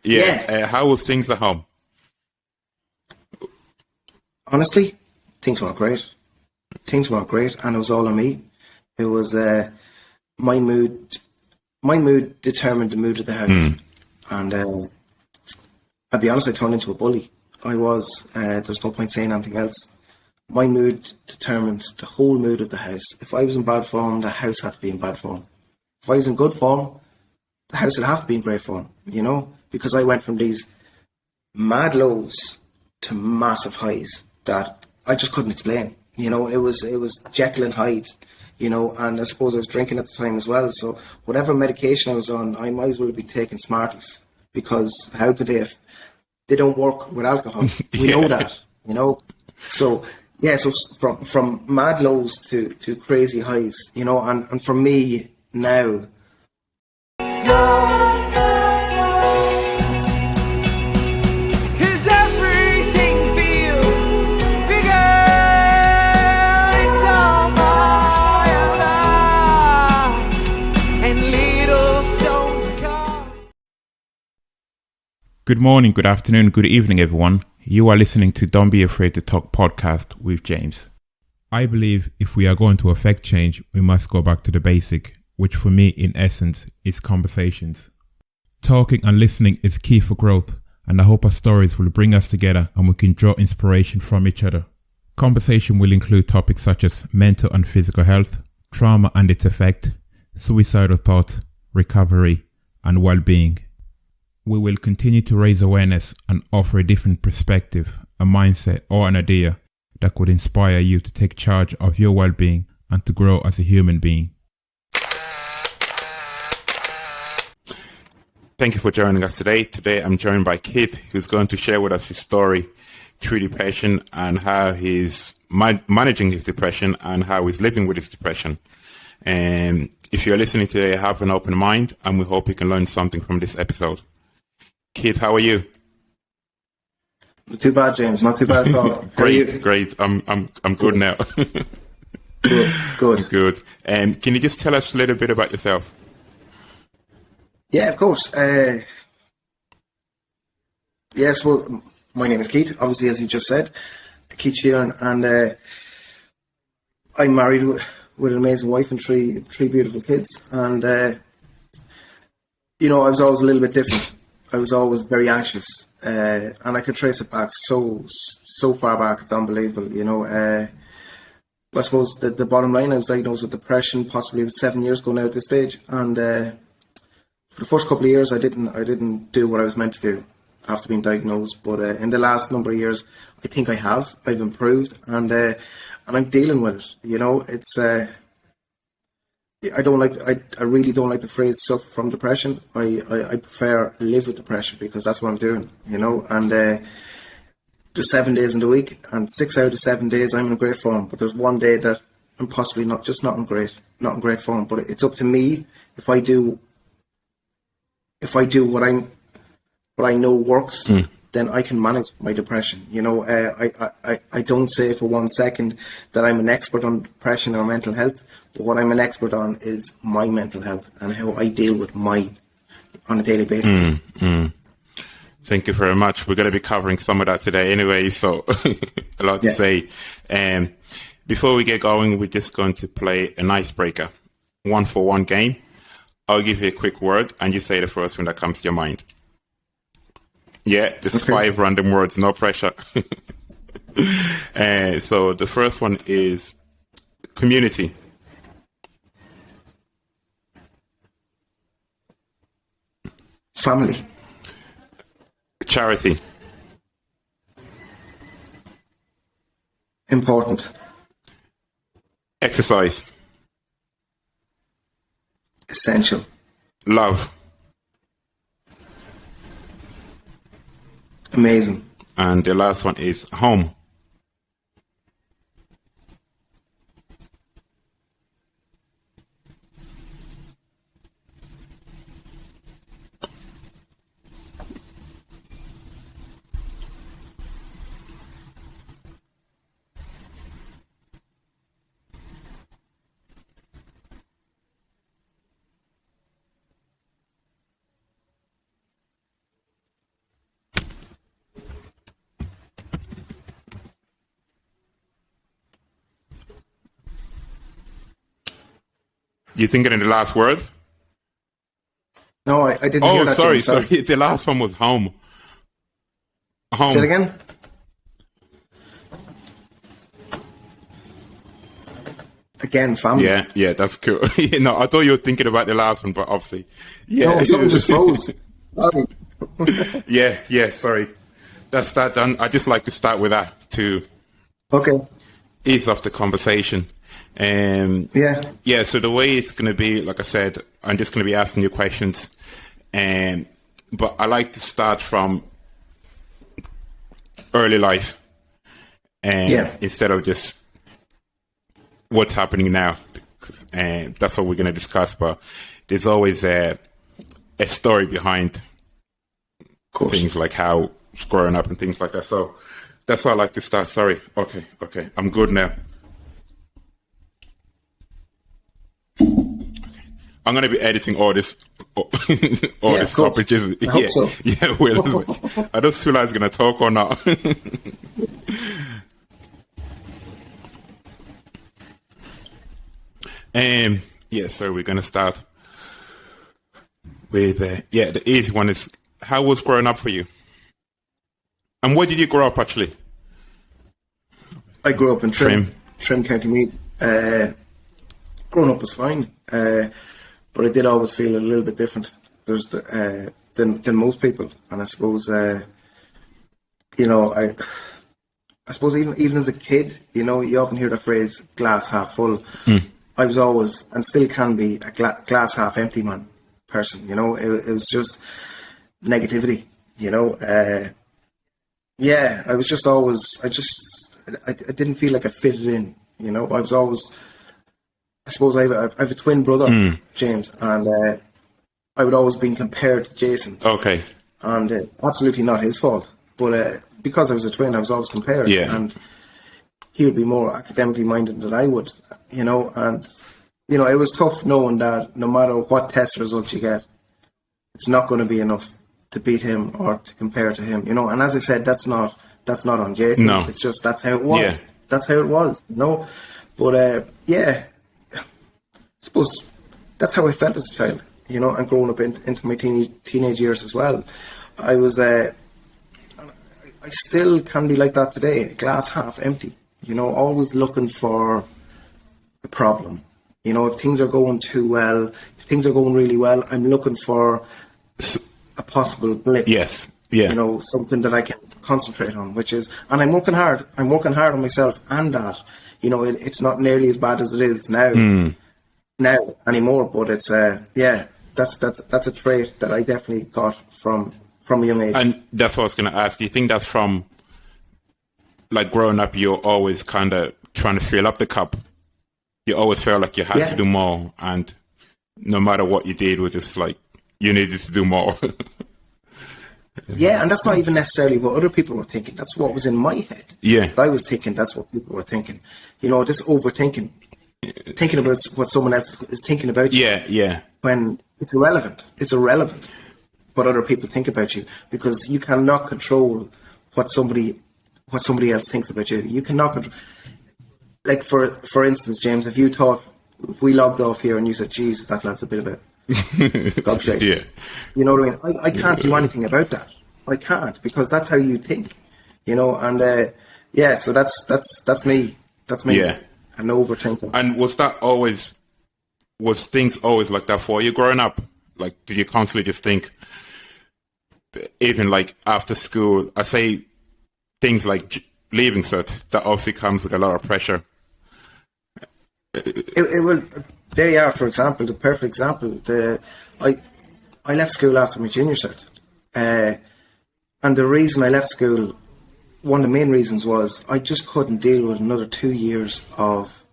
Yeah. How was things at home? Honestly, things weren't great. Things weren't great, and it was all on me. It was my mood. My mood determined the mood of the house, and I'll be honest, I turned into a bully. I was. There's no point saying anything else. My mood determined the whole mood of the house. If I was in bad form, the house had to be in bad form. If I was in good form, the house would have to be in great form, because I went from these mad lows to massive highs that I just couldn't explain. It was Jekyll and Hyde, and I suppose I was drinking at the time as well. So whatever medication I was on, I might as well be taking Smarties, because how could they if they don't work with alcohol? We know that, So yeah, so from mad lows to crazy highs, and for me now, Good morning, good afternoon, good evening, everyone. You are listening to Don't Be Afraid to Talk podcast with James. I believe if we are going to affect change, we must go back to the basic, which for me, in essence, is conversations. Talking and listening is key for growth, and I hope our stories will bring us together and we can draw inspiration from each other. Conversation will include topics such as mental and physical health, trauma and its effect, suicidal thoughts, recovery, and well-being. We will continue to raise awareness and offer a different perspective, a mindset or an idea that could inspire you to take charge of your well-being and to grow as a human being. Thank you for joining us today. Today I'm joined by Keith, who's going to share with us his story through depression and how he's managing his depression and how he's living with his depression. And if you're listening today, have an open mind, and we hope you can learn something from this episode. Keith, how are you? Not too bad, James. Not too bad at all. Great. I'm good now. Good. Can you just tell us a little bit about yourself? Yeah, of course. Yes, well, my name is Keith, obviously, as you just said, Keith Sheerin, and I'm married with an amazing wife and three beautiful kids, and I was always a little bit different. I was always very anxious, and I could trace it back so far back. It's unbelievable, I suppose the bottom line, I was diagnosed with depression possibly 7 years ago now at this stage, and for the first couple of years I didn't do what I was meant to do after being diagnosed. But in the last number of years, I think I've improved, and I'm dealing with it. It's I really don't like the phrase suffer from depression. I prefer live with depression, because that's what I'm doing, and there's 7 days in the week, and 6 out of 7 days I'm in great form, but there's one day that I'm possibly not in great form. But it's up to me. If I do what I know works, then I can manage my depression. I don't say for 1 second that I'm an expert on depression or mental health, but what I'm an expert on is my mental health and how I deal with mine on a daily basis. Thank you very much. We're going to be covering some of that today anyway, so a lot to say. Before we get going, we're just going to play an icebreaker, 1-for-1 game. I'll give you a quick word, and you say the first one that comes to your mind. Yeah, just 5 random words, no pressure. So the first one is community. Family. Charity. Important. Exercise. Essential. Love. Amazing. And the last one is home. You thinking in the last word? No, I didn't hear that. Sorry, James, sorry. The last one was home. Home. Say it again? Again, family. Yeah, that's cool. No, I thought you were thinking about the last one, but obviously, yeah. No, something just froze. Sorry. yeah. Sorry, that's that done. I just like to start with that to Okay. ease off the conversation. Yeah. So the way it's going to be, like I said, I'm just going to be asking you questions, but I like to start from early life, instead of just what's happening now, and that's what we're going to discuss. But there's always a story behind things, like how it's growing up and things like that. So that's why I like to start. Sorry. Okay. I'm good now. I'm going to be editing all this topic. I hope so. Yeah, well, are those two guys going to talk or not? So we're going to start with, the easy one is, how was growing up for you? And where did you grow up, actually? I grew up in Trim, County Meath. Growing up was fine, but I did always feel a little bit different than most people. And I suppose, I suppose even as a kid, you often hear the phrase "glass half full." I was always, and still can be, a glass half empty person. It was just negativity. I was just always, I didn't feel like I fitted in. I was always, I suppose I have a twin brother, James, and I would always been compared to Jason. Okay. And absolutely not his fault. But because I was a twin, I was always compared. Yeah. And he would be more academically minded than I would, And, it was tough knowing that no matter what test results you get, it's not going to be enough to beat him or to compare to him, And as I said, that's not on Jason. No. It's just that's how it was. Yeah. That's how it was, But I suppose that's how I felt as a child, and growing up into my teenage years as well. I was, I still can be like that today, glass half empty, always looking for a problem. If things are going too well, if things are going really well, I'm looking for a possible blip. Yes. Yeah. Something that I can concentrate on, and I'm working hard. I'm working hard on myself and that. It's not nearly as bad as it is now anymore, but it's that's a trait that I definitely got from a young age. And that's what I was going to ask. Do you think that's from, like, growing up, you're always kind of trying to fill up the cup? You always felt like you had to do more, and no matter what you did, was just like you needed to do more. Yeah, and that's not even necessarily what other people were thinking. That's what was in my head. Yeah. But I was thinking that's what people were thinking. This overthinking. Thinking about what someone else is thinking about you. Yeah. When it's irrelevant. It's irrelevant what other people think about you, because you cannot control what somebody else thinks about you. You cannot control. Like, for instance, James, if we logged off here and you said, Jesus, that lad's a bit of a gobshite. Yeah. You know what I mean? I can't do anything about that. I can't, because that's how you think. And so that's me. That's me. Yeah. An overthinker. And was things always like that for you growing up? Like, did you constantly just think, even like after school, I say things like leaving cert, that obviously comes with a lot of pressure. It will. There you are, for example, the perfect example. I left school after my junior cert. And the reason I left school, one of the main reasons, was I just couldn't deal with another 2 years of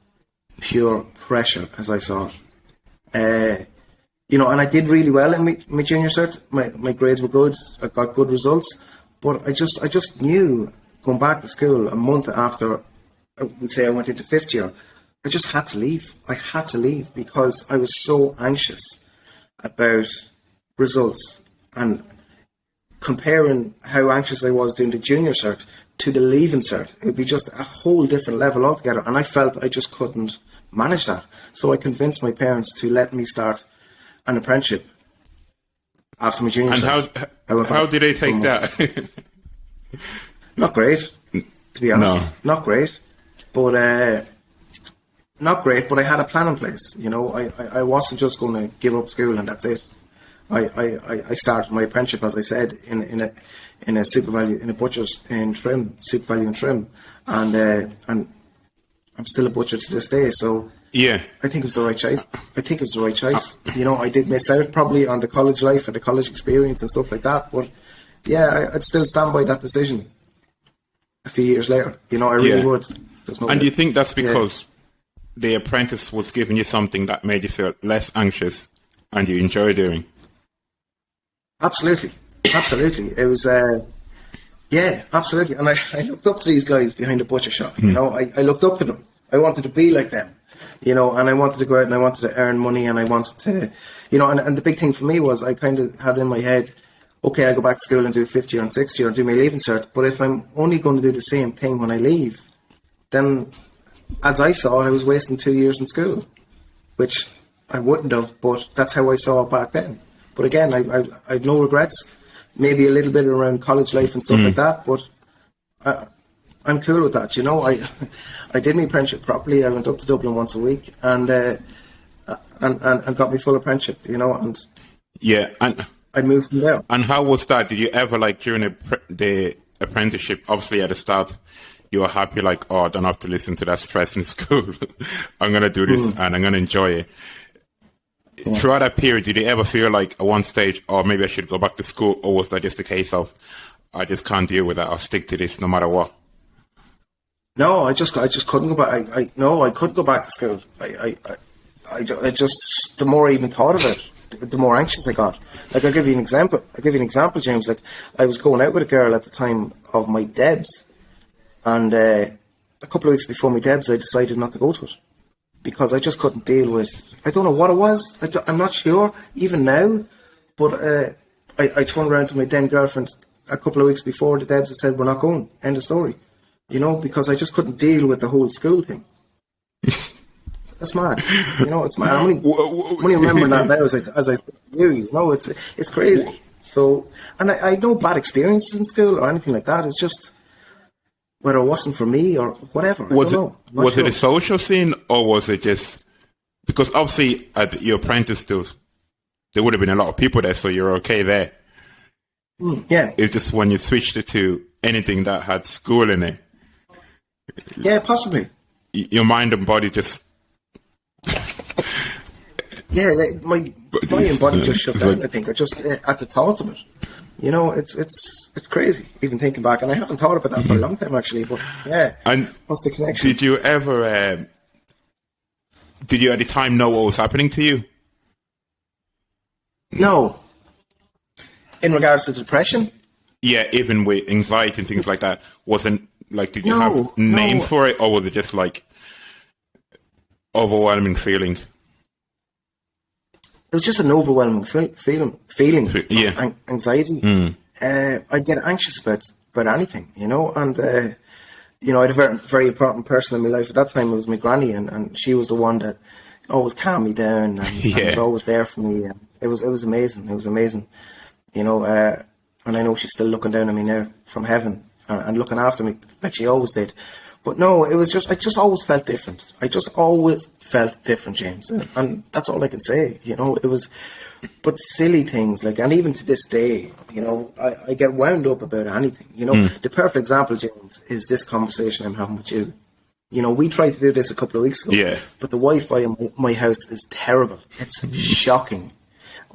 pure pressure, as I saw it. And I did really well in my junior cert. My grades were good. I got good results. But I just knew, going back to school a month after, I would say I went into fifth year, I just had to leave. I had to leave because I was so anxious about results, and comparing how anxious I was doing the junior cert to the leaving cert, it would be just a whole different level altogether. And I felt I just couldn't manage that. So I convinced my parents to let me start an apprenticeship after my junior. And how did they take that? Not great, to be honest. No. Not great, but I had a plan in place. You know, I wasn't just going to give up school and that's it. I started my apprenticeship, as I said, in a super value, in a butcher's in Trim, super value in Trim, and I'm still a butcher to this day. So yeah, I think it was the right choice. You know, I did miss out probably on the college life and the college experience and stuff like that, but yeah, I'd still stand by that decision. A few years later, you know, I really would. And do you think that's because the apprentice was giving you something that made you feel less anxious and you enjoy doing? Absolutely. It was, absolutely. And I looked up to these guys behind the butcher shop. You know, I looked up to them. I wanted to be like them, you know, and I wanted to go out and I wanted to earn money and I wanted to, you know, and the big thing for me was I kind of had in my head, okay, I go back to school and do 5th year and 6th year and do my leaving cert. But if I'm only going to do the same thing when I leave, then as I saw it, I was wasting 2 years in school, which I wouldn't have, but that's how I saw it back then. But again, I had no regrets, maybe a little bit around college life and stuff like that, but I'm cool with that, you know. I did my apprenticeship properly. I went up to Dublin once a week and got my full apprenticeship, you know, and and I moved from there. And how was that? Did you ever, like, during the apprenticeship, obviously at the start, you were happy, like, oh, I don't have to listen to that stress in school. I'm going to do this and I'm going to enjoy it. Yeah. Throughout that period, did you ever feel like at one stage, oh, maybe I should go back to school? Or was that just a case of, I just can't deal with that. I'll stick to this no matter what? No, I just couldn't go back. I couldn't go back to school. I just, the more I even thought of it, the more anxious I got. Like, I'll give you an example, James. Like, I was going out with a girl at the time of my Debs, and a couple of weeks before my Debs, I decided not to go to it because I just couldn't deal with. I don't know what it was. I'm not sure even now, but I turned around to my then girlfriend a couple of weeks before the Debs and said, "We're not going." End of story. You know, because I just couldn't deal with the whole school thing. That's mad. You know, it's mad. I'm only remembering that now as I speak to you. You know, it's crazy. So, and I had no bad experiences in school or anything like that. It's just whether it wasn't for me or whatever. Was it a social scene or was it just because obviously at your apprentice there would have been a lot of people there, so you're okay there. Yeah. It's just when you switched it to anything that had school in it. Yeah, possibly. Your mind and body just. Yeah, my mind and body just shut down. I think, or just at the thought of it. You know, it's crazy even thinking back, and I haven't thought about that for a long time actually. But yeah, and what's the connection? Did you ever? Did you at the time know what was happening to you? No. In regards to depression? Yeah, even with anxiety and things like that, wasn't like did you have names for it, or was it just like overwhelming feeling? It was just an overwhelming feeling yeah. of anxiety. I get anxious about anything, you know, and you know, I had a very, very important person in my life at that time. It was my granny, and she was the one that always calmed me down and was always there for me. And it was amazing. It was amazing, you know. And I know she's still looking down on me now from heaven and looking after me like she always did. But no, it was just, I just always felt different. I just always felt different, James. And that's all I can say, you know. It was, but silly things, like, and even to this day, you know, I get wound up about anything. You know, the perfect example, James, is this conversation I'm having with you. You know, we tried to do this a couple of weeks ago, but the Wi-Fi in my house is terrible. It's shocking.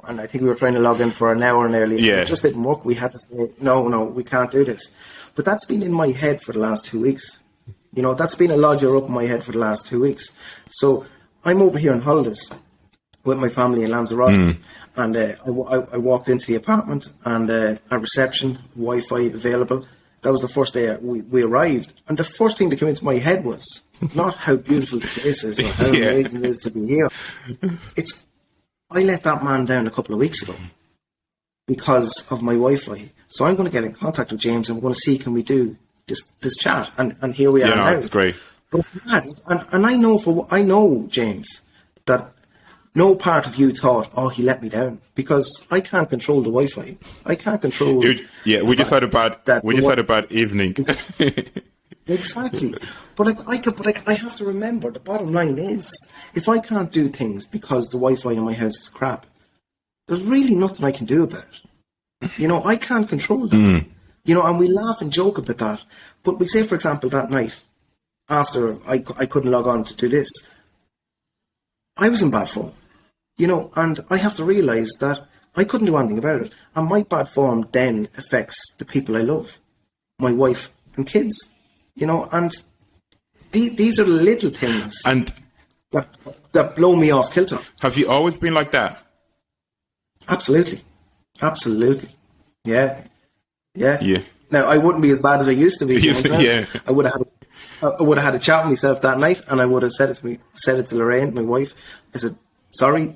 And I think we were trying to log in for an hour and early. It just didn't work. We had to say, no, we can't do this. But that's been in my head for the last 2 weeks. You know, that's been a lodger up in my head for the last 2 weeks. So I'm over here on holidays with my family in Lanzarote. And I walked into the apartment and a reception, Wi-Fi available. That was the first day we arrived. And the first thing that came into my head was not how beautiful the place is or how amazing it is to be here. It's, I let that man down a couple of weeks ago because of my Wi-Fi. So I'm going to get in contact with James and we're going to see, can we do this chat? And here we are now. Yeah, it's great. But and I know, James, that no part of you thought, oh, he let me down, because I can't control the Wi-Fi. I can't control. We just had a bad evening. Exactly. But I have to remember, the bottom line is, if I can't do things because the Wi-Fi in my house is crap, there's really nothing I can do about it. You know, I can't control that. You know, and we laugh and joke about that. But we say, for example, that night, after I couldn't log on to do this, I was in bad form. You know, and I have to realise that I couldn't do anything about it. And my bad form then affects the people I love, my wife and kids. You know, and these are little things and that blow me off kilter. Have you always been like that? Absolutely. Yeah. Now, I wouldn't be as bad as I used to be. Yeah. I would have had a chat with myself that night, and I would have said it to Lorraine, my wife. I said, sorry,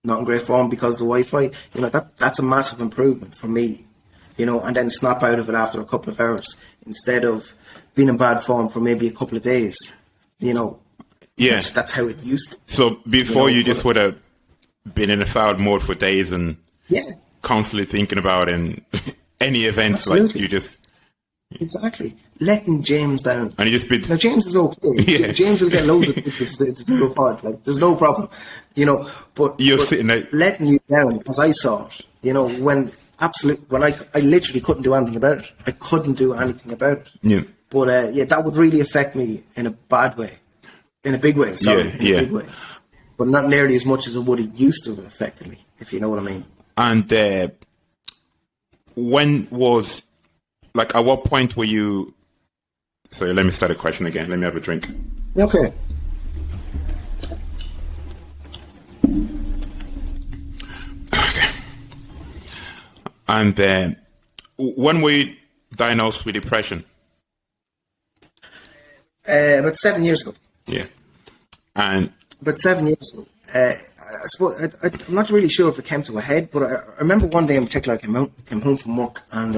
not in great form because of the Wi-Fi. You know, that's a massive improvement for me. You know, and then snap out of it after a couple of hours instead of being in bad form for maybe a couple of days. You know, that's how it used to. So before you just would have been in a foul mode for days and constantly thinking about and any events. Absolutely. Like you just exactly letting James down. And you just been now. James is okay. Yeah. James will get loads of people to do a part. Like there's no problem. You know, but you're sitting there letting you down, as I saw it. You know, when I literally couldn't do anything about it. I couldn't do anything about it. Yeah. But that would really affect me in a bad way, in a big way. Sorry, in a big way. But not nearly as much as it would have used to have affected me, if you know what I mean. And when was, like, at what point were you? Sorry, let me start a question again. Let me have a drink. Okay. And when were you diagnosed with depression? About 7 years ago. Yeah. And about 7 years ago. I suppose I'm not really sure if it came to a head, but I remember one day in particular I came home from work, and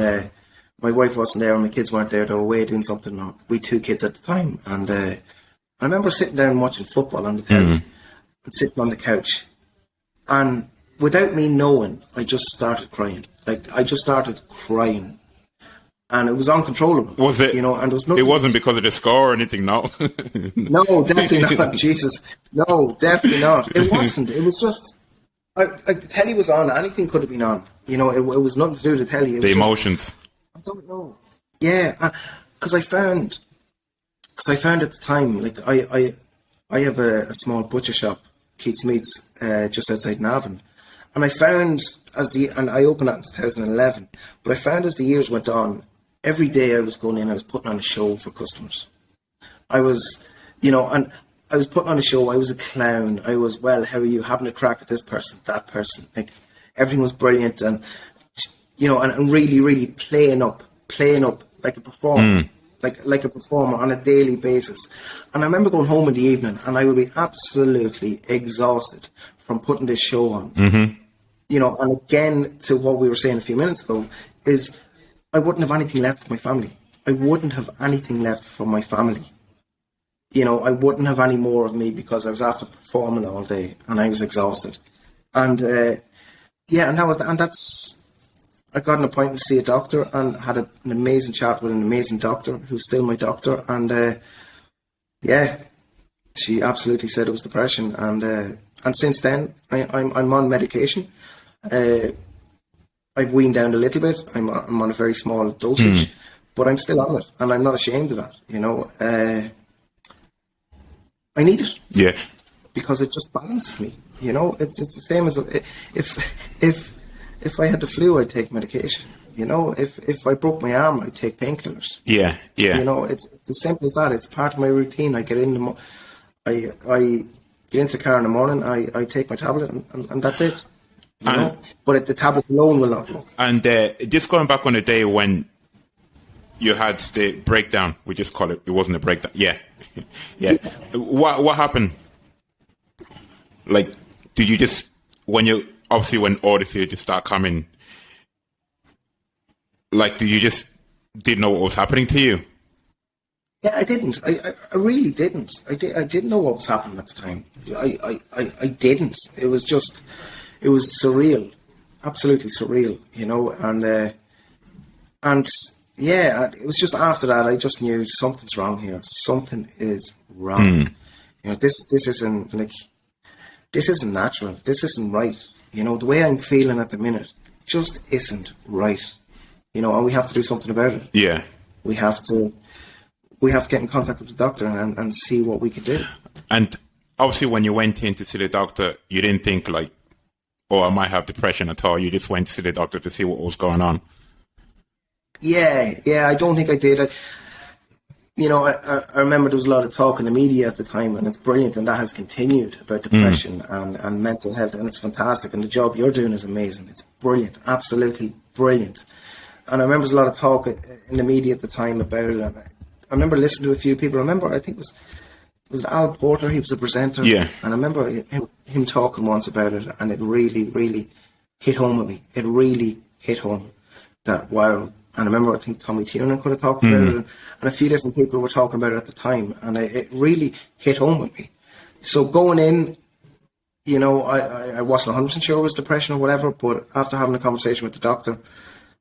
my wife wasn't there and my kids weren't there. They were away doing something. We 2 kids at the time, and I remember sitting down watching football on the telly and sitting on the couch, and without me knowing, I just started crying. Like I just started crying. And it was uncontrollable. Was it? You know, and there was nothing. It wasn't because of the score or anything, no? No, definitely not. Jesus. No, definitely not. It wasn't. It was just, like the telly was on. Anything could have been on. You know, it was nothing to do with the telly. It the was emotions. Just, I don't know. Yeah, because I found at the time, like I have a small butcher shop, Keats Meats, just outside Navan, and I found and I opened that in 2011. But I found as the years went on, every day I was going in, I was putting on a show for customers. I was, you know, and I was putting on a show. I was a clown. I was, well, how are you, having a crack at this person, that person? Like everything was brilliant, and you know, and really, really playing up like a performer, like a performer on a daily basis. And I remember going home in the evening, and I would be absolutely exhausted from putting this show on. Mm-hmm. You know, and again, to what we were saying a few minutes ago, is I wouldn't have anything left for my family. I wouldn't have anything left for my family. You know, I wouldn't have any more of me because I was after performing all day and I was exhausted. And that's, I got an appointment to see a doctor and had an amazing chat with an amazing doctor who's still my doctor. And she absolutely said it was depression. And since then, I'm on medication. I've weaned down a little bit. I'm on a very small dosage, but I'm still on it, and I'm not ashamed of that. You know, I need it, because it just balances me. You know, it's the same as if I had the flu, I'd take medication. You know, if I broke my arm, I'd take painkillers. Yeah. You know, it's as simple as that. It's part of my routine. I get in I get into the car in the morning. I take my tablet, and that's it. You know? But the tablet alone will not work. And just going back on the day when you had the breakdown, we just call it. It wasn't a breakdown. Yeah. What happened? Like, did you just when all the fear just start coming? Like, did you just didn't know what was happening to you? Yeah, I didn't. I really didn't. I didn't know what was happening at the time. I didn't. It was surreal, absolutely surreal, and yeah, it was just after that I just knew something's wrong here. Something is wrong. This isn't natural. This isn't right. The way I'm feeling at the minute just isn't right. And we have to do something about it. Yeah. We have to get in contact with the doctor and see what we can do. And obviously when you went in to see the doctor, you didn't think like, oh, I might have depression at all. You just went to see the doctor to see what was going on. Yeah, I don't think I did. I remember there was a lot of talk in the media at the time, and it's brilliant, and that has continued about depression and mental health, and it's fantastic, and the job you're doing is amazing. It's brilliant, absolutely brilliant. And I remember there was a lot of talk in the media at the time about it, and I remember listening to a few people. I remember, I think it was Al Porter, he was a presenter, yeah. And I remember him talking once about it, and it really, really hit home with me. It really hit home that, wow. And I remember, I think Tommy Tiernan could have talked about it, and a few different people were talking about it at the time, and it really hit home with me. So going in, I wasn't 100% sure it was depression or whatever, but after having a conversation with the doctor,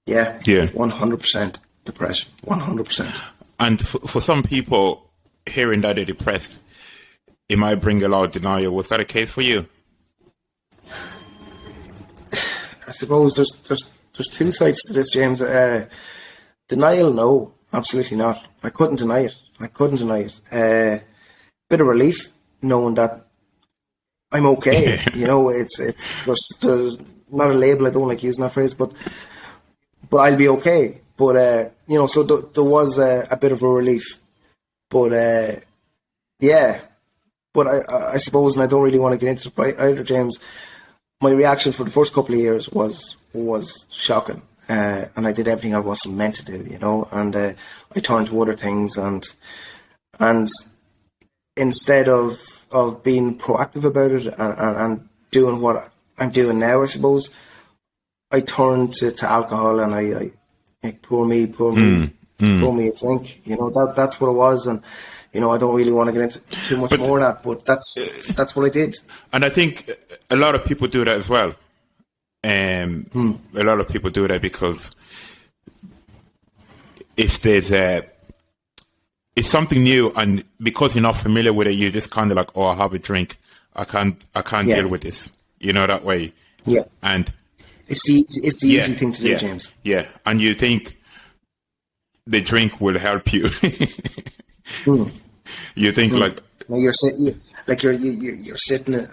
yeah, 100% depression, 100%. And for some people, hearing that they're depressed, it might bring a lot of denial. Was that a case for you? I suppose there's two sides to this, James. Denial, no, absolutely not. I couldn't deny it. Bit of relief knowing that I'm okay. It's there's not a label. I don't like using that phrase, but I'll be okay. But so there was a bit of a relief. But yeah. But I suppose, and I don't really want to get into it either, James. My reaction for the first couple of years was shocking, and I did everything I wasn't meant to do, and I turned to other things, and instead of being proactive about it and doing what I'm doing now, I suppose, I turned to alcohol, and I pour me a drink, that's what it was, and I don't really want to get into too much more of that, but that's what I did. And I think a lot of people do that as well. A lot of people do that because if there's it's something new, and because you're not familiar with it, you're just kind of like, oh, I'll have a drink. I can't deal with this, that way. Yeah. And it's the easy thing to do, James. Yeah. And you think the drink will help you. You think like, well, you're sitting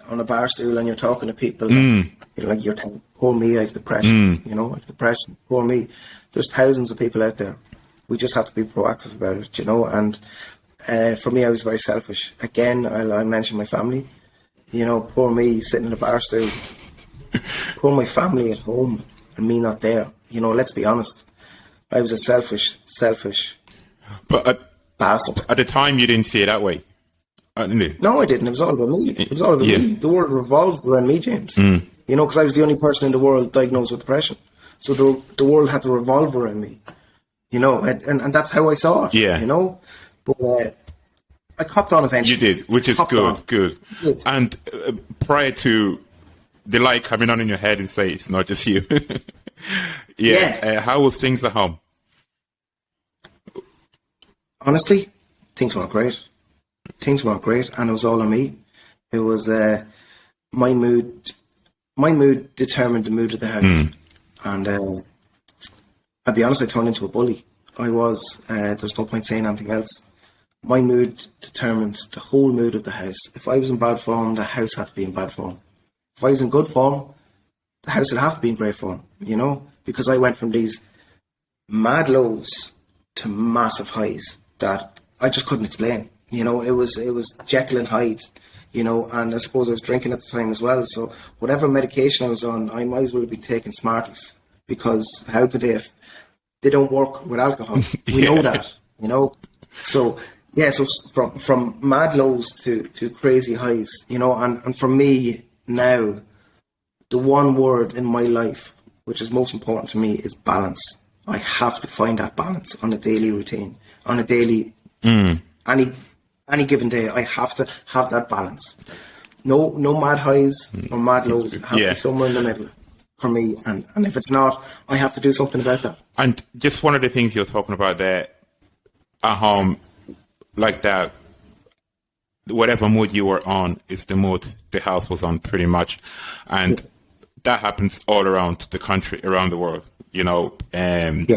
on a bar stool and you're talking to people. You're telling, poor me, I have depression. I have depression. Poor me. There's thousands of people out there. We just have to be proactive about it. And for me, I was very selfish. Again, I mentioned my family. Poor me sitting in a bar stool. Poor my family at home and me not there. Let's be honest. I was a selfish. But bastard. At the time, you didn't see it that way. No, I didn't. It was all about me. Me. The world revolved around me, James. Because I was the only person in the world diagnosed with depression. So the world had to revolve around me. And that's how I saw it. Yeah. But I copped on eventually. You did, which is good. And prior to the light coming on in your head and say it's not just you. How was things at home? Honestly, things weren't great. And it was all on me. It was my mood determined the mood of the house. And I'll be honest, I turned into a bully. I was. There's no point saying anything else. My mood determined the whole mood of the house. If I was in bad form, the house had to be in bad form. If I was in good form, the house would have to be in great form, because I went from these mad lows to massive highs that I just couldn't explain. It was Jekyll and Hyde, and I suppose I was drinking at the time as well. So whatever medication I was on, I might as well be taking Smarties, because how could they if they don't work with alcohol? We know that, So from mad lows to crazy highs, and for me now, the one word in my life which is most important to me is balance. I have to find that balance on a daily routine, on a daily Any given day, I have to have that balance. No mad highs or mad lows. It has to be somewhere in the middle for me. And if it's not, I have to do something about that. And just one of the things you're talking about there at home, like that, whatever mood you were on is the mood the house was on, pretty much. And that happens all around the country, around the world, you know. And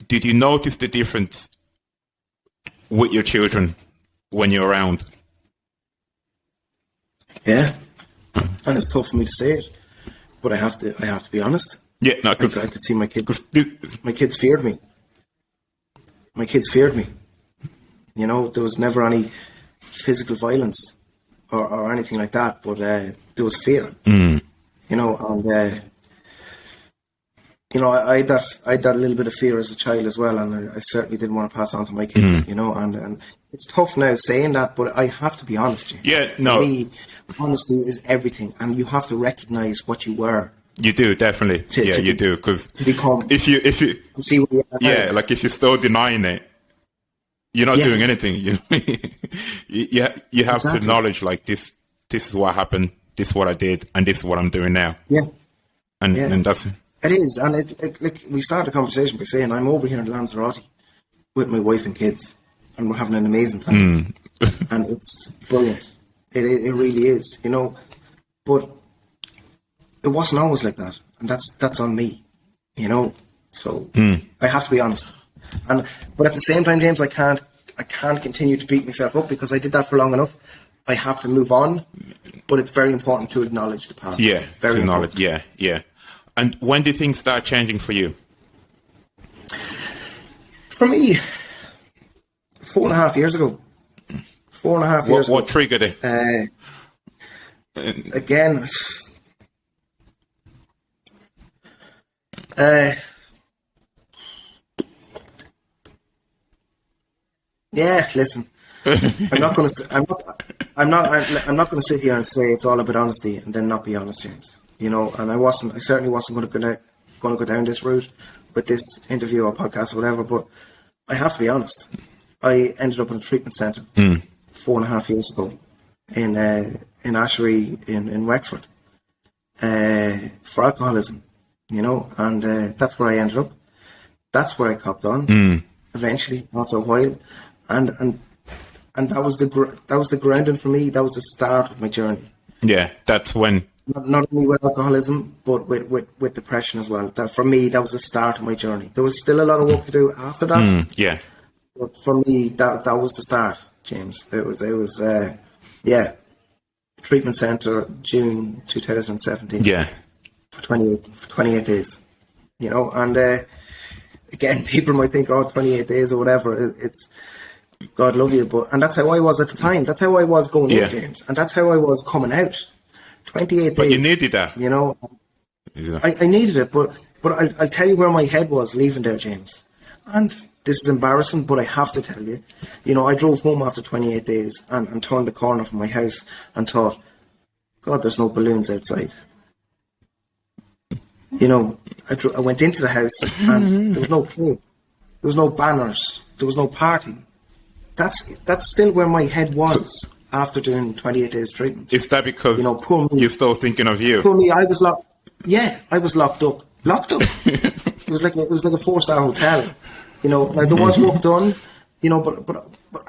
did you notice the difference with your children when you're around? Yeah, and it's tough for me to say it, but I have to be honest. Yeah, no, I could see my kids. My kids feared me. My kids feared me. You know, there was never any physical violence or anything like that, but there was fear. You know, and you know, I had that little bit of fear as a child as well, and I certainly didn't want to pass on to my kids. You know, and it's tough now saying that, but I have to be honest. James. Yeah, no. For me, honesty is everything, and you have to recognise what you were. You do, definitely. You do, because if you see what you like if you're still denying it, you're not doing anything. You know? you have to acknowledge, like, this is what happened, this is what I did, and this is what I'm doing now. And that's it is. And like we started the conversation by saying I'm over here in Lanzarote with my wife and kids, and we're having an amazing time, and it's brilliant. It really is, you know. But it wasn't always like that, and that's on me, you know. So I have to be honest. But at the same time, James, I can't continue to beat myself up because I did that for long enough. I have to move on, but it's very important to acknowledge the past. Yeah, very to acknowledge. important. Yeah. And when did things start changing for you? For me, 4.5 years ago. 4.5 years ago. What triggered it? Again. Yeah, listen. I'm not going to sit here and say it's all about honesty and then not be honest, James. You know, and I certainly wasn't going to go down this route with this interview or podcast or whatever. But I have to be honest. I ended up in a treatment centre 4.5 years ago in Ashery in Wexford for alcoholism. You know, and that's where I ended up. That's where I copped on eventually after a while, and that was the grounding for me. That was the start of my journey. Yeah, that's when not only with alcoholism but with depression as well. That for me, that was the start of my journey. There was still a lot of work to do after that. Yeah, but for me, that was the start, James. It was treatment centre, June 2017. Yeah. For 28 days, you know, and again, people might think, 28 days or whatever, it's God love you, and that's how I was at the time. That's how I was going in, James, and that's how I was coming out. 28 days. But you needed that, you know. Yeah. I needed it, but I'll tell you where my head was leaving there, James. And this is embarrassing, but I have to tell you, you know, I drove home after 28 days and turned the corner from my house and thought, God, there's no balloons outside. You know, I went into the house and there was no cake, there was no banners, there was no party. That's still where my head was after doing 28 days treatment. Is that because, you know, poor me, you're still thinking of you? Poor me, I was locked. Yeah, I was locked up. It was like a 4-star hotel. You know, like there was work done. You know, but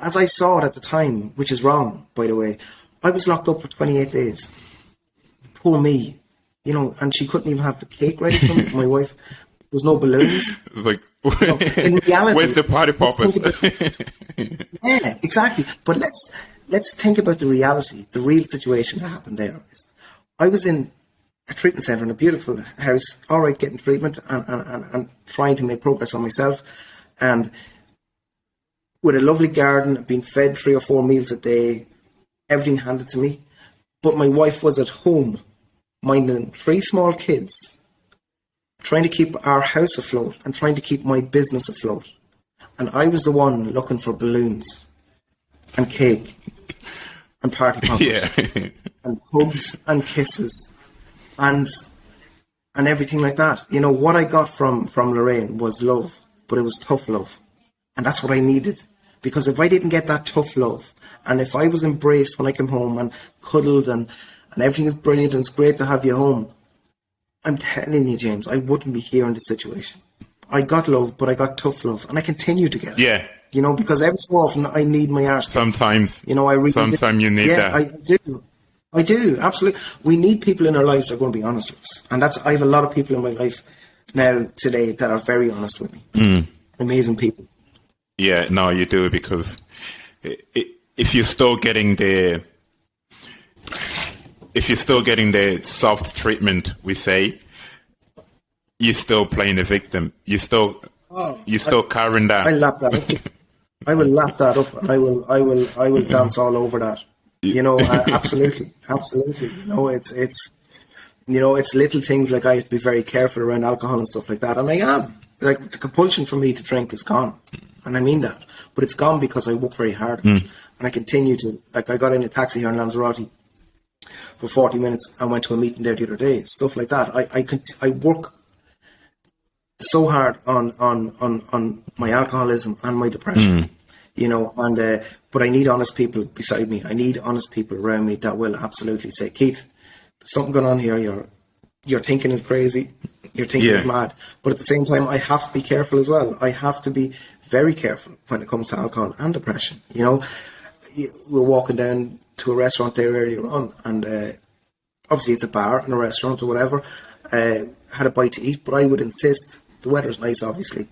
as I saw it at the time, which is wrong, by the way, I was locked up for 28 days. Poor me. You know, and she couldn't even have the cake ready for me. My wife, there was no balloons. Like, you know, in reality, where's the party poppers? Yeah, exactly. But let's think about the reality, the real situation that happened there. I was in a treatment centre in a beautiful house, all right, getting treatment and trying to make progress on myself, and with a lovely garden, being fed 3 or 4 meals a day, everything handed to me. But my wife was at home, minding 3 small kids, trying to keep our house afloat and trying to keep my business afloat. And I was the one looking for balloons and cake and party poppers and hugs and kisses and everything like that. You know, what I got from Lorraine was love, but it was tough love. And that's what I needed. Because if I didn't get that tough love, and if I was embraced when I came home and cuddled and everything is brilliant and it's great to have you home, I'm telling you, James, I wouldn't be here in this situation. I got love, but I got tough love, and I continue to get it. Yeah. You know, because every so often I need my arse. Sometimes. You know, I really sometimes you need that. I do, absolutely. We need people in our lives that are going to be honest with us. And I have a lot of people in my life now, today, that are very honest with me. Amazing people. Yeah, no, you do, because if you're still getting the soft treatment, we say, you're still playing the victim. You're still carrying that. I lap that up. I will lap that up. I will dance all over that. You know, absolutely. You know, it's little things like I have to be very careful around alcohol and stuff like that. And I am. Like, the compulsion for me to drink is gone. And I mean that. But it's gone because I work very hard. And I continue to, like, I got in a taxi here in Lanzarote for 40 minutes and went to a meeting there the other day. Stuff like that. I work so hard on my alcoholism and my depression. You know, and but I need honest people beside me. I need honest people around me that will absolutely say, Keith, there's something going on here. Your thinking is crazy. Your thinking is mad. But at the same time, I have to be careful as well. I have to be very careful when it comes to alcohol and depression. You know, we're walking down to a restaurant there earlier on, and obviously it's a bar and a restaurant or whatever. Had a bite to eat, but I would insist, the weather's nice, obviously,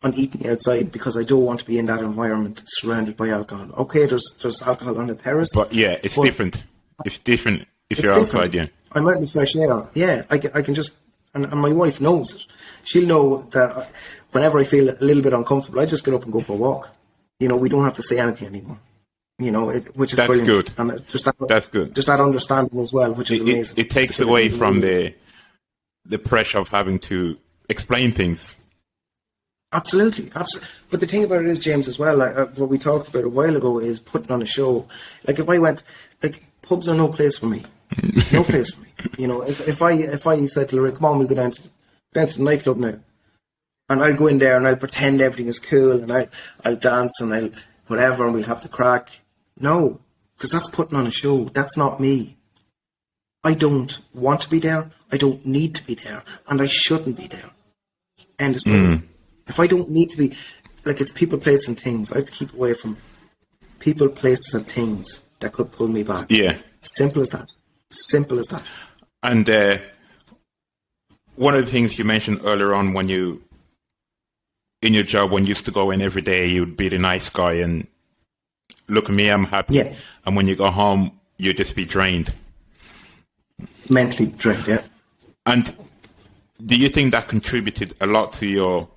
on eating outside, because I don't want to be in that environment surrounded by alcohol. Okay, there's alcohol on the terrace. But yeah, it's different. It's different if you're outside, yeah. I'm out in the fresh air. Yeah, I can just, and my wife knows it. She'll know that whenever I feel a little bit uncomfortable, I just get up and go for a walk. You know, we don't have to say anything anymore. You know, which is brilliant. Good. And that's good. Just that understanding as well, which is amazing. It takes away from the pressure of having to explain things. Absolutely. But the thing about it is, James, as well, like, what we talked about a while ago is putting on a show. Like, if I went, like, pubs are no place for me. No place for me. You know, if I said to Larry, come on, we'll go down to the nightclub now, and I'll go in there and I'll pretend everything is cool, and I'll dance and I'll whatever, and we'll have the crack. No, because that's putting on a show. That's not me. I don't want to be there. I don't need to be there, and I shouldn't be there. End of story. If I don't need to be, like, it's people, places, and things. I have to keep away from people, places, and things that could pull me back. Yeah. Simple as that. Simple as that. And one of the things you mentioned earlier on, when you, in your job, when you used to go in every day, you'd be the nice guy and look at me, I'm happy. Yeah. And when you go home, you'd just be drained. Mentally drained, yeah. And do you think that contributed a lot to your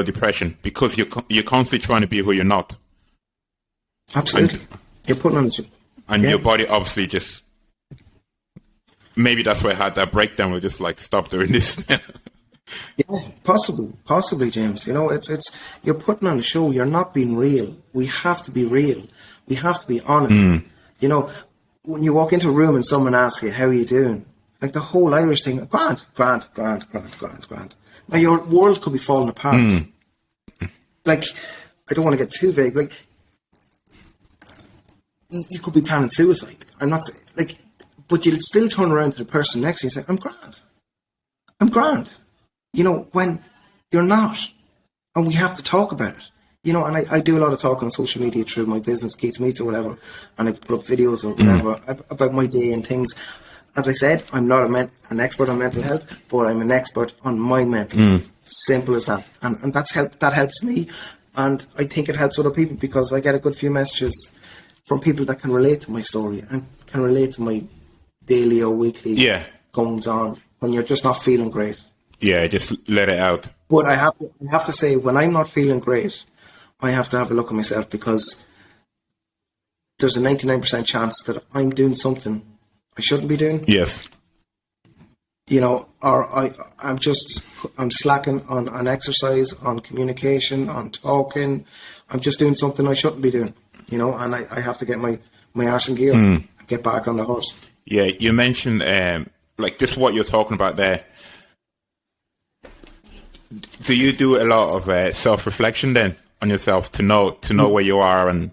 depression, because you're constantly trying to be who you're not? Absolutely. You're putting on the show. And your body obviously just, maybe that's why I had that breakdown where just like, stop doing this. Yeah, possibly, James. You know, it's you're putting on a show. You're not being real. We have to be real. We have to be honest. You know, when you walk into a room and someone asks you, how are you doing? Like the whole Irish thing, grand. Now your world could be falling apart. Like, I don't want to get too vague. Like, you could be planning suicide. I'm not saying, like, but you'll still turn around to the person next to you and say, I'm grand. You know, when you're not. And we have to talk about it. You know, and I do a lot of talk on social media through my business, Keith Meets or whatever, and I put up videos or whatever about my day and things. As I said, I'm not an expert on mental health, but I'm an expert on my mental health. Simple as that. And that helps me. And I think it helps other people, because I get a good few messages from people that can relate to my story and can relate to my daily or weekly goings on when you're just not feeling great. Yeah, just let it out. But I have to say, when I'm not feeling great, I have to have a look at myself, because there's a 99% chance that I'm doing something I shouldn't be doing. Yes. You know, or I'm slacking on exercise, on communication, on talking. I'm just doing something I shouldn't be doing, you know, and I have to get my arse in gear and get back on the horse. Yeah, you mentioned, like, just what you're talking about there. do you do a lot of self-reflection then on yourself to know where you are? And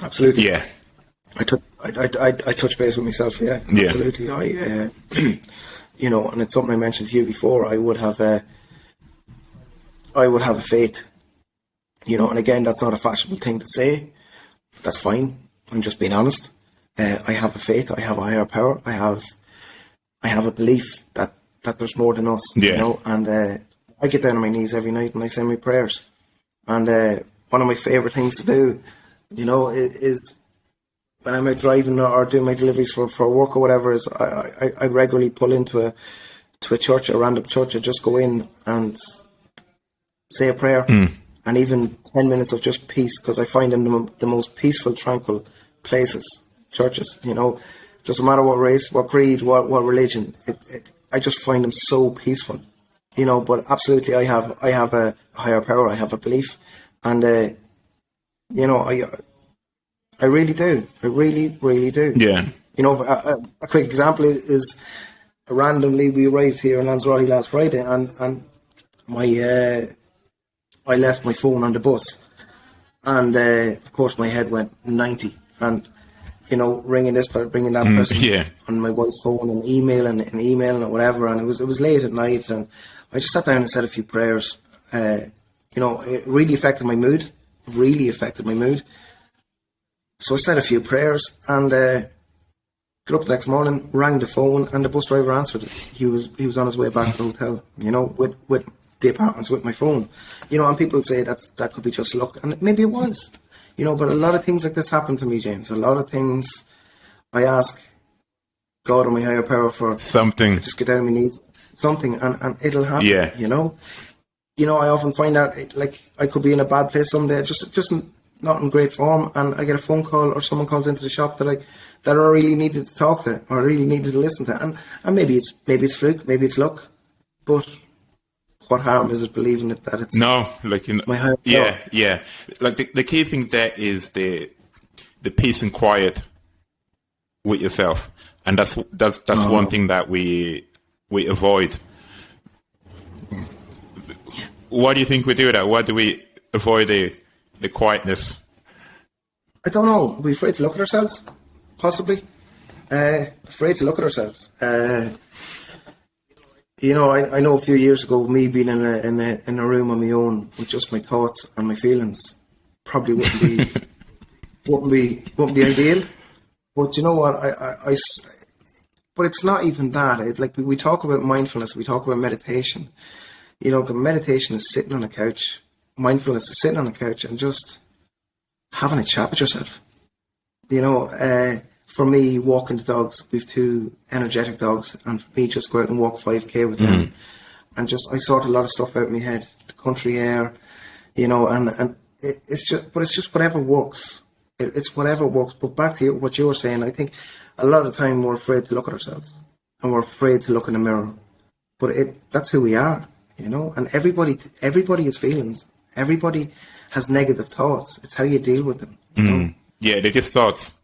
absolutely, yeah. I touch base with myself. Yeah, absolutely. I you know, and it's something I mentioned to you before. I would have a faith, you know, and again, that's not a fashionable thing to say. That's fine. I'm just being honest. I have a faith. I have a higher power. I have a belief that there's more than us, you know. And I get down on my knees every night and I say my prayers. And one of my favourite things to do, you know, is when I'm out driving or doing my deliveries for work or whatever, is I regularly pull into a church, a random church. I just go in and say a prayer, and even 10 minutes of just peace, because I find them the most peaceful, tranquil places, churches, you know. Doesn't matter what race, what creed, what religion. I just find them so peaceful, you know. But absolutely, I have a higher power. I have a belief, and you know, I really do. I really, really do. Yeah. You know, a quick example is randomly we arrived here in Lanzarote last Friday, and my I left my phone on the bus, and of course my head went 90, and you know, ringing this person, ringing that person on my wife's phone, and emailing or whatever, and it was late at night, and I just sat down and said a few prayers. You know, it really affected my mood. So I said a few prayers, and got up the next morning, rang the phone, and the bus driver answered it. He was on his way back to the hotel, you know, with the apartments, with my phone, you know. And people say that could be just luck, and maybe it was, you know. But a lot of things like this happen to me, James. A lot of things I ask God or my higher power for something. Just get down on my knees, something, and it'll happen. Yeah. You know, I often find out, like, I could be in a bad place someday, just not in great form, and I get a phone call or someone calls into the shop that I really needed to talk to, or really needed to listen to, and maybe it's fluke, maybe it's luck, but what harm is it believing it that it's like, you know, my higher yeah. Like the key thing there is the peace and quiet with yourself, and that's one thing that we avoid. Why do you think we do that? Why do we avoid the quietness? I don't know. We're afraid to look at ourselves, possibly. Afraid to look at ourselves. You know, I know a few years ago, me being in a room on my own with just my thoughts and my feelings probably wouldn't be ideal. But you know what? But it's not even that. Like, we talk about mindfulness, we talk about meditation. You know, meditation is sitting on a couch. Mindfulness is sitting on a couch and just having a chat with yourself. You know, for me, walking the dogs, we've 2 energetic dogs, and for me, just go out and walk 5k with them, and just I sort a lot of stuff out in my head, the country air, you know, and it's just whatever works. It's whatever works. But back to what you were saying, I think a lot of the time we're afraid to look at ourselves, and we're afraid to look in the mirror. But that's who we are, you know. And everybody has feelings. Everybody has negative thoughts. It's how you deal with them. You know? Yeah, they're just thoughts.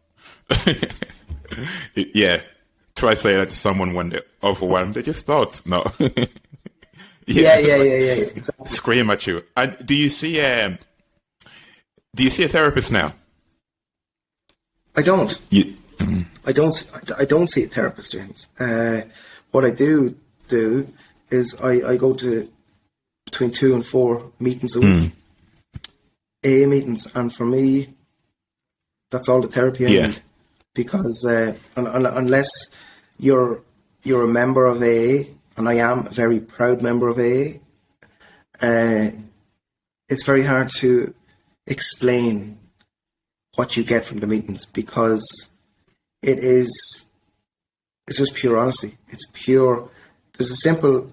Yeah, try saying that to someone when they're overwhelmed. They're just thoughts. No. Yeah. Exactly. Scream at you. And do you see a therapist now? I don't. I don't see a therapist, James. What I do is I go to between 2 and 4 meetings a week, AA meetings, and for me, that's all the therapy I need. Because unless you're a member of AA, and I am a very proud member of AA, it's very hard to explain what you get from the meetings, because it's just pure honesty. It's pure. There's a simple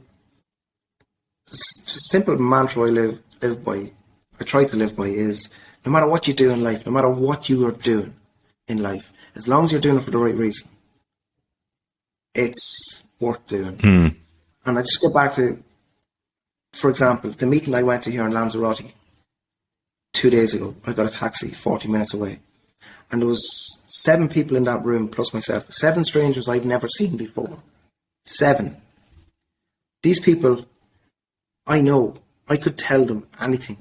mantra I live by. I try to live by is, no matter what you do in life, no matter what you are doing in life, as long as you're doing it for the right reason, it's worth doing. And I just get back to, for example, the meeting I went to here in Lanzarote 2 days ago. I got a taxi 40 minutes away, and there was 7 people in that room plus myself, 7 strangers I've never seen before. 7. These people I know I could tell them anything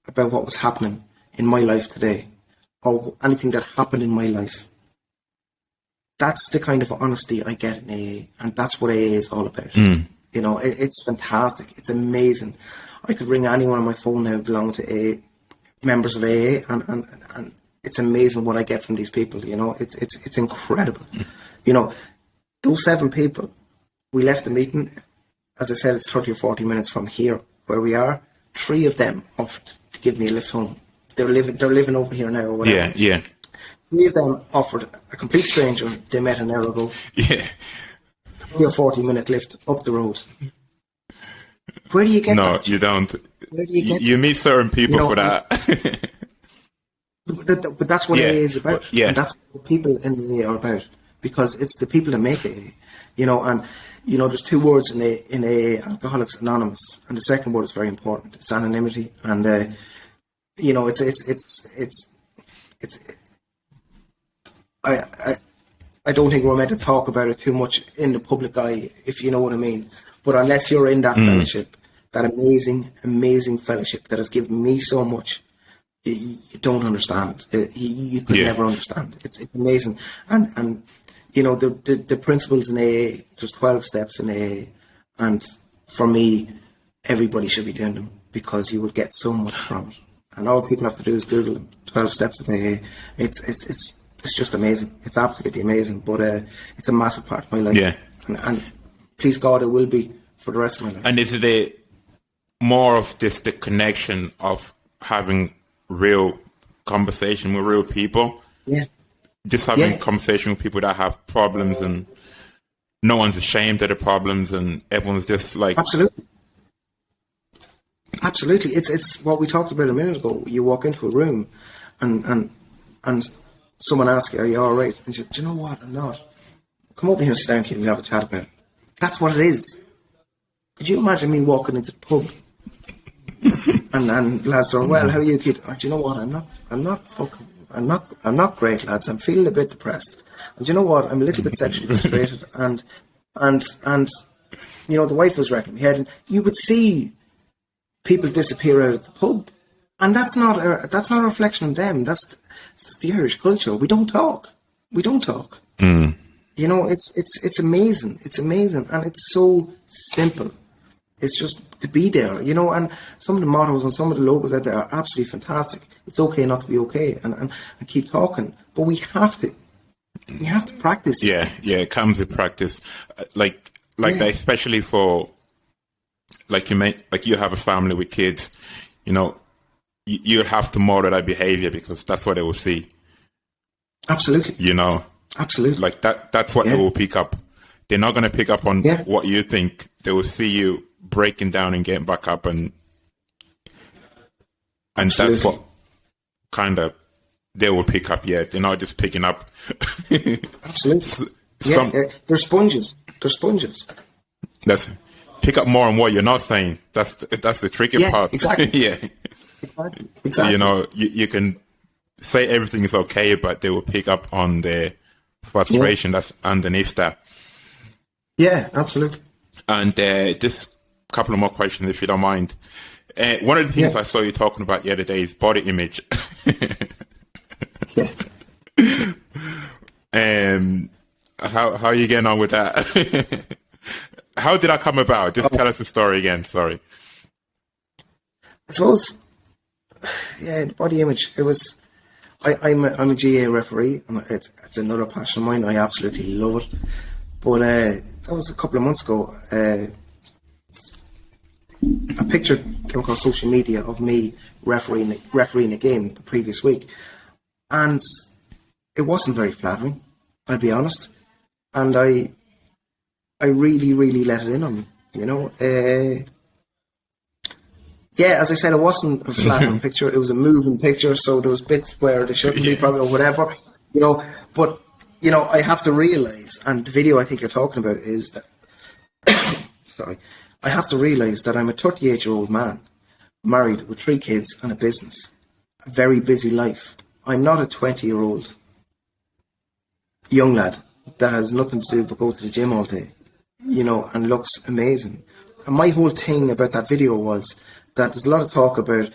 about what was happening in my life today, or anything that happened in my life. That's the kind of honesty I get in AA, and that's what AA is all about. You know, it's fantastic. It's amazing. I could ring anyone on my phone now belonging to AA, members of AA, and it's amazing what I get from these people. You know, it's incredible. You know, those 7 people, we left the meeting, as I said, it's 30 or 40 minutes from here where we are. 3 of them offered to give me a lift home. They're living over here now or whatever. Yeah. 3 of them offered a complete stranger they met an hour ago. Yeah. A 40-minute lift up the road. Where do you get that? No, you don't. Where do you get you meet certain people for that. But that's what AA is about. Yeah. And that's what people in AA are about. Because it's the people that make AA. You know, and you know, there's 2 words in AA, Alcoholics Anonymous, and the second word is very important. It's anonymity, and you know, I don't think we're meant to talk about it too much in the public eye, if you know what I mean. But unless you're in that fellowship, that amazing fellowship that has given me so much, you don't understand. You could never understand. It's amazing. And you know, the principles in AA, there's 12 steps in AA, and for me, everybody should be doing them because you would get so much from it. And all people have to do is Google them, 12 steps of AA. It's just amazing. It's absolutely amazing. But it's a massive part of my life. Yeah. And please God, it will be for the rest of my life. And is it more of just the connection of having real conversation with real people? Yeah. Just having conversation with people that have problems, and no one's ashamed of the problems, and everyone's just like... Absolutely. It's what we talked about a minute ago. You walk into a room and someone asks you, are you all right? And you say, do you know what? I'm not. Come over here and sit down, kid, and we'll have a chat about it. That's what it is. Could you imagine me walking into the pub and lads going, well, how are you, kid? Oh, do you know what? I'm not great, lads. I'm feeling a bit depressed. And do you know what? I'm a little bit sexually frustrated. And you know, the wife was wrecking my head. And you would see people disappear out of the pub. And that's not a reflection on them. That's the Irish culture. We don't talk. You know, it's amazing. It's amazing. And it's so simple. It's just to be there, you know, and some of the mottos and some of the logos out there are absolutely fantastic. It's okay not to be okay, and keep talking. But we have to practice these things. Yeah, it comes with practice. Like that, especially for, like you have a family with kids, you know, you have to model that behavior because that's what they will see. Absolutely. You know? Absolutely. Like that's what they will pick up. They're not going to pick up on what you think. They will see you breaking down and getting back up, and that's what kind of they will pick up. Yeah, they're not just picking up. Absolutely. They're sponges. That's pick up more on what you're not saying. That's the tricky part. Exactly. Yeah, exactly. You know, you can say everything is okay, but they will pick up on the frustration that's underneath that. Yeah, absolutely. And just a couple of more questions, if you don't mind. One of the things I saw you talking about the other day is body image. How are you getting on with that? How did that come about? Just tell us the story again. Sorry. I suppose, body image. It was. I'm a GA referee, and it's another passion of mine. I absolutely love it. But that was a couple of months ago. A picture came across social media of me refereeing a game the previous week, and it wasn't very flattering, I'll be honest. And I really, really let it in on me, you know. As I said, it wasn't a flattering picture. It was a moving picture, so there was bits where they shouldn't be, probably, or whatever, you know. But you know, I have to realise, and the video I think you're talking about is that. Sorry. I have to realise that I'm a 38-year-old man, married with 3 kids and a business, a very busy life. I'm not a 20-year-old young lad that has nothing to do but go to the gym all day, you know, and looks amazing. And my whole thing about that video was that there's a lot of talk about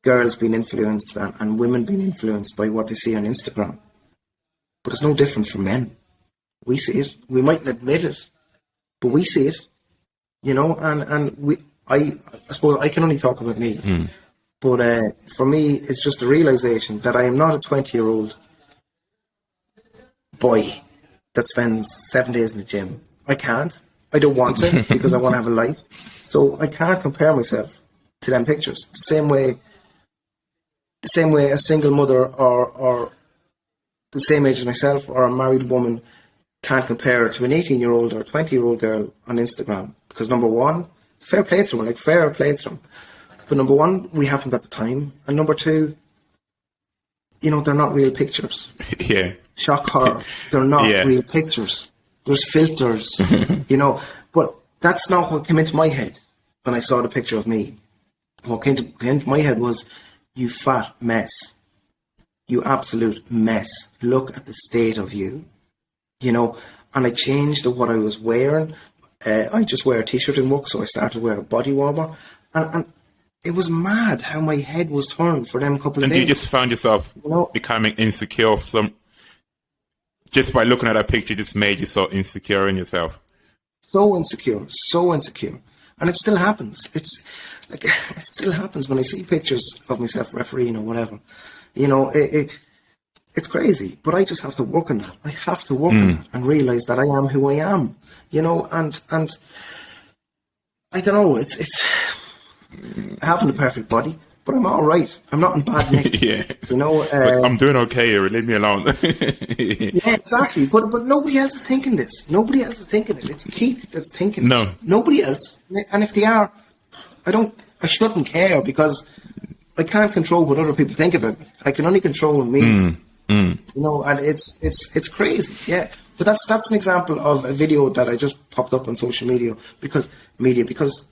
girls being influenced and women being influenced by what they see on Instagram. But it's no different from men. We see it. We mightn't admit it, but we see it. You know, and I suppose I can only talk about me. But for me, it's just a realisation that I am not a 20-year-old boy that spends 7 days in the gym. I can't. I don't want to because I want to have a life. So I can't compare myself to them pictures. The same way a single mother or the same age as myself or a married woman can't compare to an 18-year-old or a 20-year-old girl on Instagram. Because number one, fair play to them. But number one, we haven't got the time. And number two, you know, they're not real pictures. Yeah. Shock horror. They're not real pictures. There's filters, you know. But that's not what came into my head when I saw the picture of me. What came into my head was, you fat mess. You absolute mess. Look at the state of you. You know, and I changed what I was wearing. I just wear a t-shirt in work, so I started wearing a body warmer. And it was mad how my head was turned for them couple of days. And you just found yourself becoming insecure just by looking at that picture, just made you so insecure in yourself. So insecure. And it still happens. It's like, it still happens when I see pictures of myself refereeing or whatever. You know, it's crazy, but I just have to work on that. I have to work on that and realise that I am who I am, you know, and I don't know, it's I haven't a perfect body, but I'm all right. I'm not in bad nick. Yeah. You know, like, I'm doing okay here. Leave me alone. Yeah, exactly. But nobody else is thinking this. Nobody else is thinking it. It's Keith that's thinking it. No. Nobody else. And if they are, I shouldn't care because I can't control what other people think about me. I can only control me. You know, and it's crazy. Yeah. But that's an example of a video that I just popped up on social media because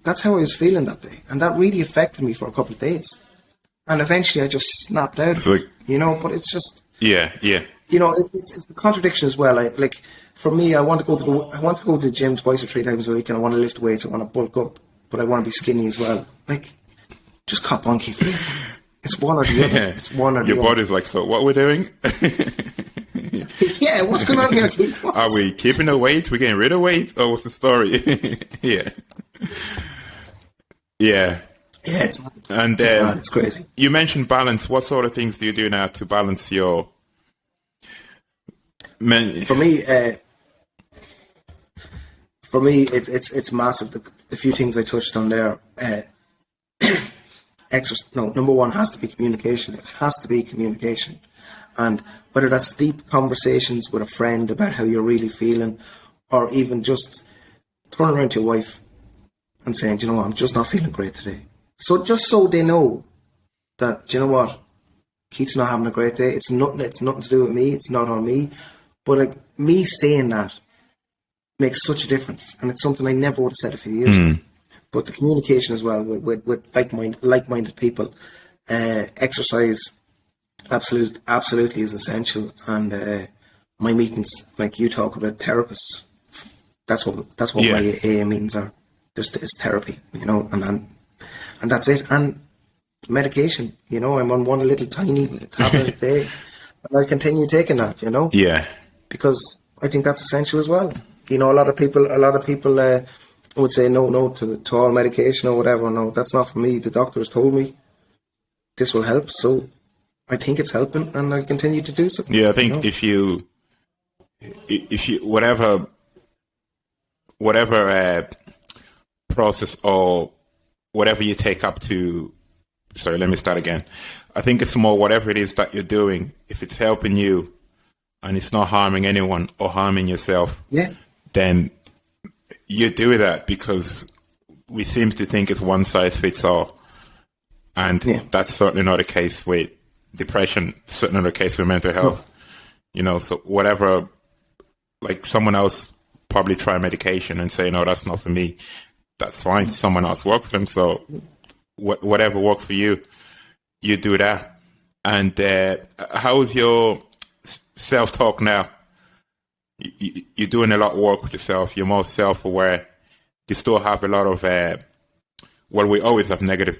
that's how I was feeling that day, and that really affected me for a couple of days. And eventually, I just snapped out. Like, you know, but it's just yeah. You know, it's the contradiction as well. Like for me, I want to go to the gym twice or 3 times a week, and I want to lift weights. I want to bulk up, but I want to be skinny as well. Like, just cop on, Keith. It's one or the other. It's one or the other. Your body's like, so what we're doing? Yeah, what's going on here, Keith? Are we keeping the weight? We're getting rid of weight? Or what's the story? Yeah. Yeah, it's mad. It's crazy. You mentioned balance. What sort of things do you do now to balance your... For me, it's massive. The few things I touched on there. Number one has to be communication. It has to be communication. And whether that's deep conversations with a friend about how you're really feeling, or even just turning around to your wife and saying, do you know what, I'm just not feeling great today. So just so they know that, do you know what, Keith's not having a great day. It's nothing to do with me. It's not on me. But like, me saying that makes such a difference. And it's something I never would have said a few years ago. But the communication as well with like-minded people, exercise absolutely is essential. And my meetings, like you talk about therapists, that's what my AA meetings are. It's therapy, you know, and that's it. And medication, you know, I'm on one little tiny tablet a day, and I'll continue taking that, you know. Yeah. Because I think that's essential as well. You know, a lot of people would say no to all medication or whatever. No, that's not for me. The doctor has told me this will help, so I think it's helping, and I'll continue to do so. Yeah, I think if you whatever process or whatever you take up to, sorry, let me start again. I think it's more whatever it is that you're doing, if it's helping you and it's not harming anyone or harming yourself, then you do that, because we seem to think it's one size fits all. And that's certainly not the case with depression, certainly not the case with mental health. You know, so whatever, like someone else probably try medication and say, no, that's not for me. That's fine. Someone else works for them. So whatever works for you, you do that. And how is your self-talk now? You're doing a lot of work with yourself. You're more self-aware. you still have a lot of, well, we always have negative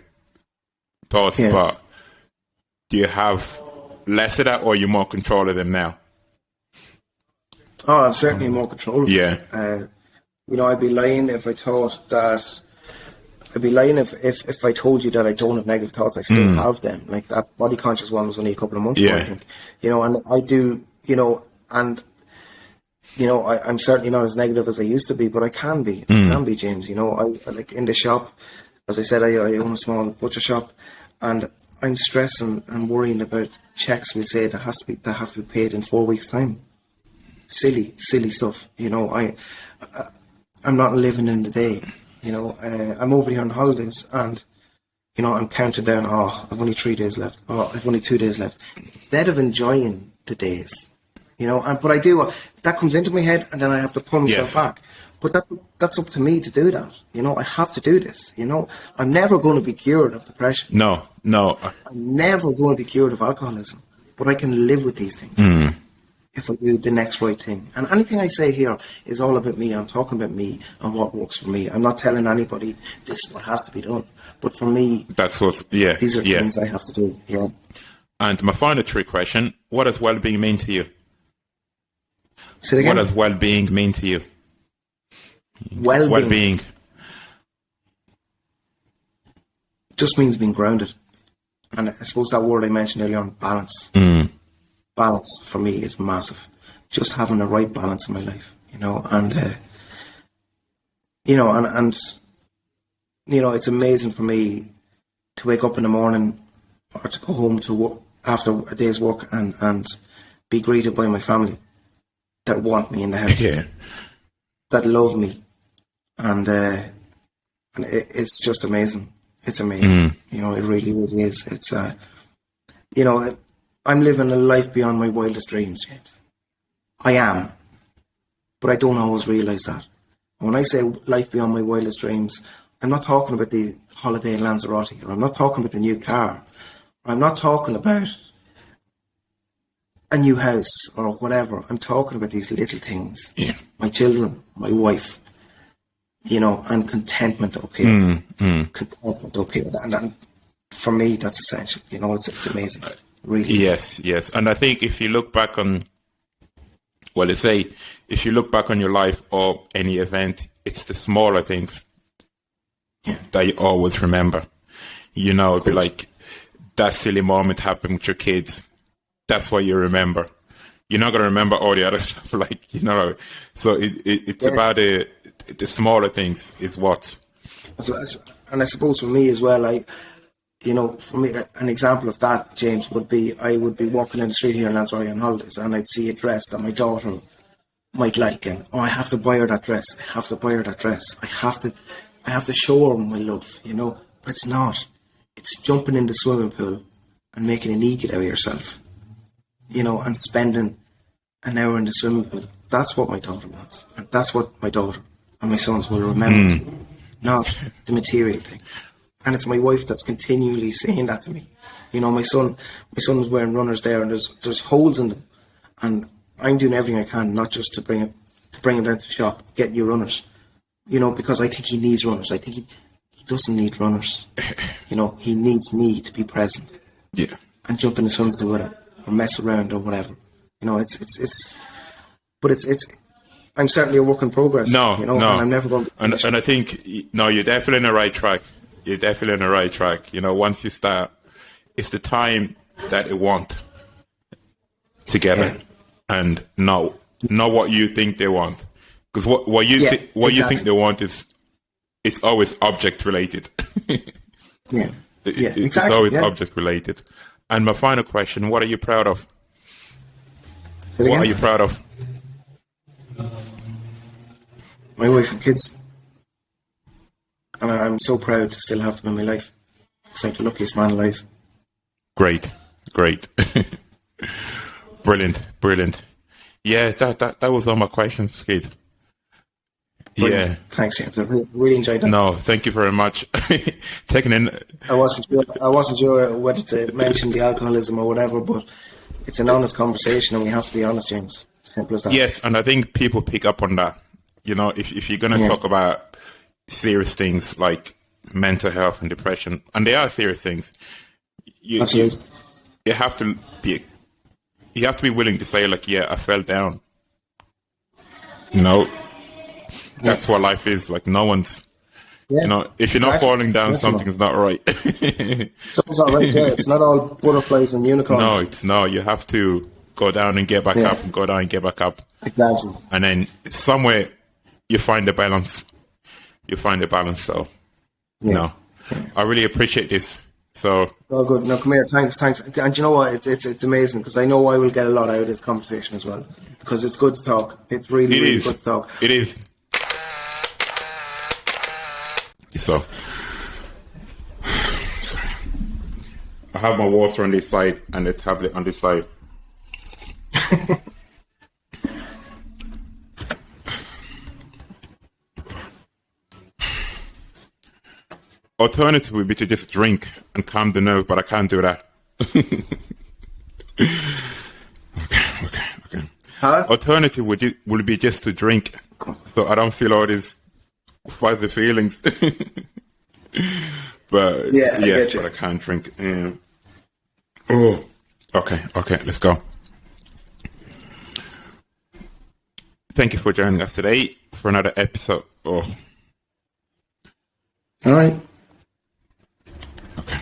thoughts, Yeah. but do you have less of that, or are you more control of them now? Oh, I'm certainly more controllable. Yeah. I'd be lying if I thought that. I'd be lying if I told you that I don't have negative thoughts. I still have them. Like that body conscious one was only a couple of months ago, I think. And I do, I'm certainly not as negative as I used to be, but I can be. I can be, James. I like in the shop, as I said, I own a small butcher shop, and I'm stressing and worrying about checks, we'll say, that have to be paid in 4 weeks' time. Silly stuff. I'm not living in the day. I'm over here on holidays, and I'm counting down. Oh, I've only 3 days left. Oh, I've only 2 days left. Instead of enjoying the days, but I do. That comes into my head, and then I have to pull myself back. But that's up to me to do that. I have to do this. I'm never going to be cured of depression. No. I'm never going to be cured of alcoholism. But I can live with these things if I do the next right thing. And anything I say here is all about me. I'm talking about me and what works for me. I'm not telling anybody this is what has to be done. But for me, that's what. Yeah. These are things I have to do. Yeah. And my final trick question: what does well-being mean to you? Say it again? What does well-being mean to you? Well-being just means being grounded. And I suppose that word I mentioned earlier on, balance. Balance for me is massive. Just having the right balance in my life, it's amazing for me to wake up in the morning or to go home to work after a day's work and be greeted by my family that want me in the house, that love me, and it's just amazing. It's amazing. It really, really is. It's I'm living a life beyond my wildest dreams, James. I am. But I don't always realise that. And when I say life beyond my wildest dreams, I'm not talking about the holiday in Lanzarote, or I'm not talking about the new car, or I'm not talking about a new house or whatever. I'm talking about these little things. Yeah. My children, my wife, and contentment up here. Contentment up here. And for me, that's essential. It's amazing. Really. Yes. And I think if you look back on, if you look back on your life or any event, it's the smaller things that you always remember. It'd be like that silly moment happened with your kids. That's what you remember. You're not going to remember all the other stuff, So it's about the smaller things is what. And I suppose for me as well, for me, an example of that, James, would be I would be walking in the street here in Lanzarote on holidays, and I'd see a dress that my daughter might like, and I have to buy her that dress. I have to buy her that dress. I have to show her my love, But it's not. It's jumping in the swimming pool and making an idiot out of yourself, and spending an hour in the swimming pool. That's what my daughter wants, and that's what my daughter and my sons will remember, not the material thing. And it's my wife that's continually saying that to me. My son's wearing runners there, and there's holes in them, and I'm doing everything I can, not just to bring him down to the shop, get new runners, because I think he needs runners. I think he doesn't need runners. He needs me to be present. Yeah. And jump in the swimming pool with him, or mess around or whatever. I'm certainly a work in progress. No. And I'm never going to. And I think you're definitely on the right track. You're definitely on the right track. Once you start, it's the time that you want together, and not what you think they want. Because what you think they want is it's always object related. Exactly. It's always object related. And my final question: what are you proud of? What are you proud of? My wife and kids. And I'm so proud to still have them in my life. It's like the luckiest man alive. Great. Brilliant. Yeah, that was all my questions, Keith. Brilliant. Yeah. Thanks, James. I really enjoyed that. No, thank you very much. Taking in. I wasn't sure whether to mention the alcoholism or whatever, but it's an honest conversation, and we have to be honest, James. Simple as that. Yes, and I think people pick up on that. If you're going to talk about serious things like mental health and depression, and they are serious things. Absolutely. You have to be willing to say, like, yeah, I fell down. You know, that's what life is. Like, no one's, you know, if you're not falling down, something's not right. Something's not right, yeah. It's not all butterflies and unicorns. No, you have to go down and get back up, and go down and get back up. Exactly. And then somewhere you find the balance. So, you know, I really appreciate this. So, oh, good. No, come here. Thanks. And you know what? It's amazing, because I know I will get a lot out of this conversation as well, because it's good to talk. It's really good to talk. It is. So, sorry. I have my water on this side and the tablet on this side. Alternative would be to just drink and calm the nerve, but I can't do that. Okay. Huh? Alternative would be just to drink, so I don't feel all these fuzzy feelings. But but I can't drink. Okay, let's go. Thank you for joining us today for another episode. All right. Okay.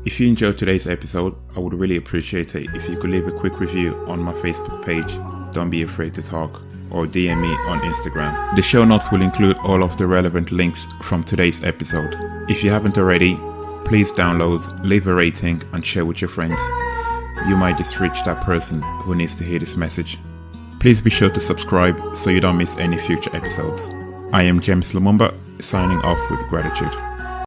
If you enjoyed today's episode, I would really appreciate it if you could leave a quick review on my Facebook page, Don't Be Afraid to Talk, or DM me on Instagram. The show notes will include all of the relevant links from today's episode. If you haven't already, please download, leave a rating, and share with your friends. You might just reach that person who needs to hear this message. Please be sure to subscribe so you don't miss any future episodes. I am James Lumumba, signing off with gratitude.